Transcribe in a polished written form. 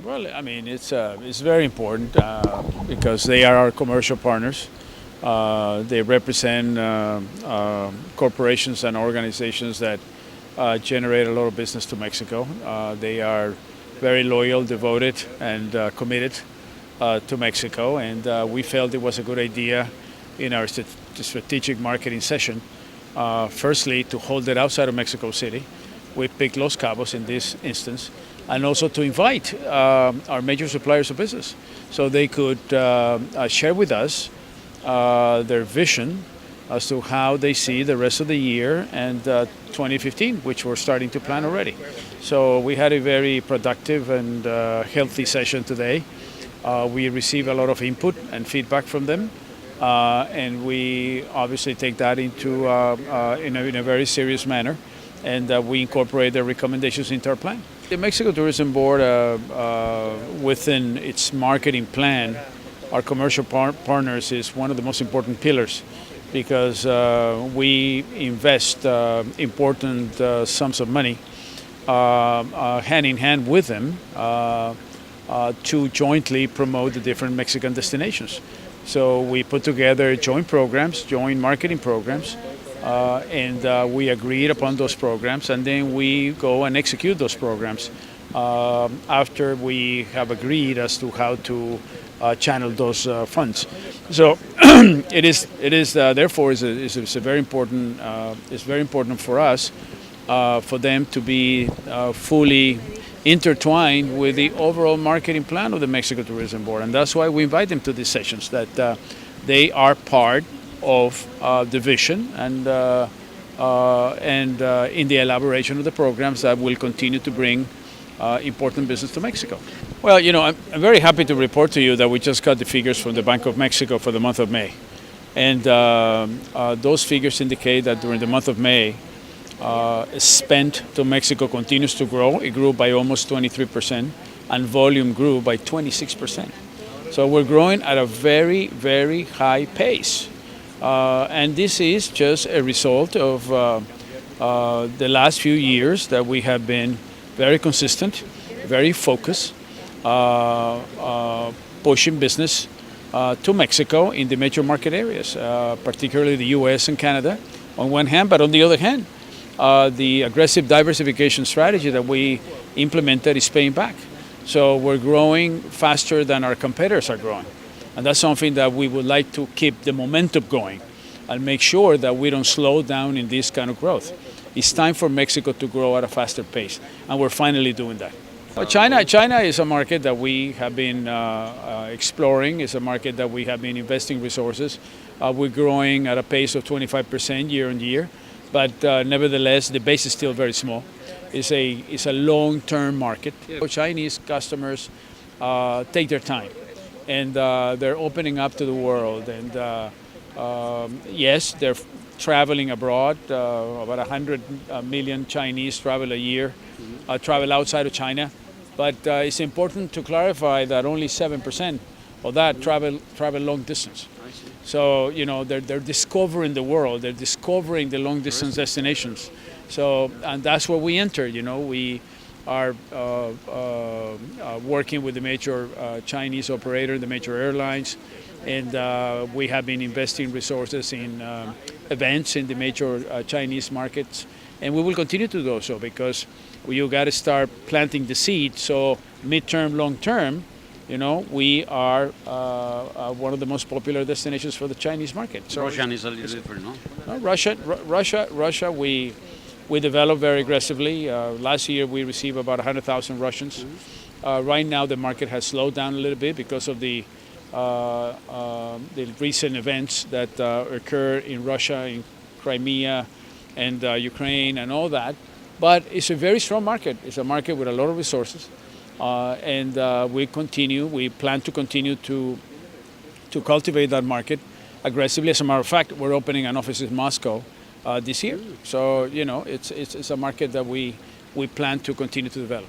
Well, I mean, it's very important because they are our commercial partners. They represent corporations and organizations that generate a lot of business to Mexico. They are very loyal, devoted, and committed to Mexico. And we felt it was a good idea in our strategic marketing session, firstly, to hold it outside of Mexico City. We picked Los Cabos in this instance, and also to invite our major suppliers of business so they could share with us their vision as to how they see the rest of the year and 2015, which we're starting to plan already. So we had a very productive and healthy session today. We received a lot of input and feedback from them, and we obviously take that into in a very serious manner, and we incorporate their recommendations into our plan. The Mexico Tourism Board, within its marketing plan, our commercial partners is one of the most important pillars because we invest important sums of money hand in hand with them to jointly promote the different Mexican destinations. So we put together joint programs, joint marketing programs, and we agreed upon those programs, and then we go and execute those programs after we have agreed as to how to channel those funds. So it is therefore is a very important. It's very important for us for them to be fully intertwined with the overall marketing plan of the Mexico Tourism Board, and that's why we invite them to these sessions. That they are part of the vision and in the elaboration of the programs that will continue to bring important business to Mexico. Well, I'm very happy to report to you that we just got the figures from the Bank of Mexico for the month of May. And those figures indicate that during the month of May, spend to Mexico continues to grow. It grew by almost 23%, and volume grew by 26%. So we're growing at a very, very high pace. And this is just a result of the last few years that we have been very consistent, very focused, pushing business to Mexico in the major market areas, particularly the U.S. and Canada on one hand, but on the other hand, the aggressive diversification strategy that we implemented is paying back. So we're growing faster than our competitors are growing. And that's something that we would like to keep the momentum going and make sure that we don't slow down in this kind of growth. It's time for Mexico to grow at a faster pace, and we're finally doing that. China is a market that we have been exploring. It's a market that we have been investing resources. We're growing at a pace of 25% year on year, but nevertheless, the base is still very small. It's a long-term market. Chinese customers take their time, and they're opening up to the world. And yes, they're traveling abroad. About 100 million Chinese travel a year, travel outside of China. But it's important to clarify that only 7% of that travel long distance. So they're discovering the world. They're discovering the long distance destinations. So and that's where we enter. We are working with the major Chinese operator, the major airlines, and we have been investing resources in events in the major Chinese markets, and we will continue to do so because you got to start planting the seed. So midterm, long term, we are one of the most popular destinations for the Chinese market. So Russian is a little different, no? Russia, we developed very aggressively. Last year we received about 100,000 Russians. Right now the market has slowed down a little bit because of the recent events that occur in Russia, in Crimea, and Ukraine, and all that. But it's a very strong market. It's a market with a lot of resources, and we plan to continue to cultivate that market aggressively. As a matter of fact, we're opening an office in Moscow this year. So it's a market that we plan to continue to develop.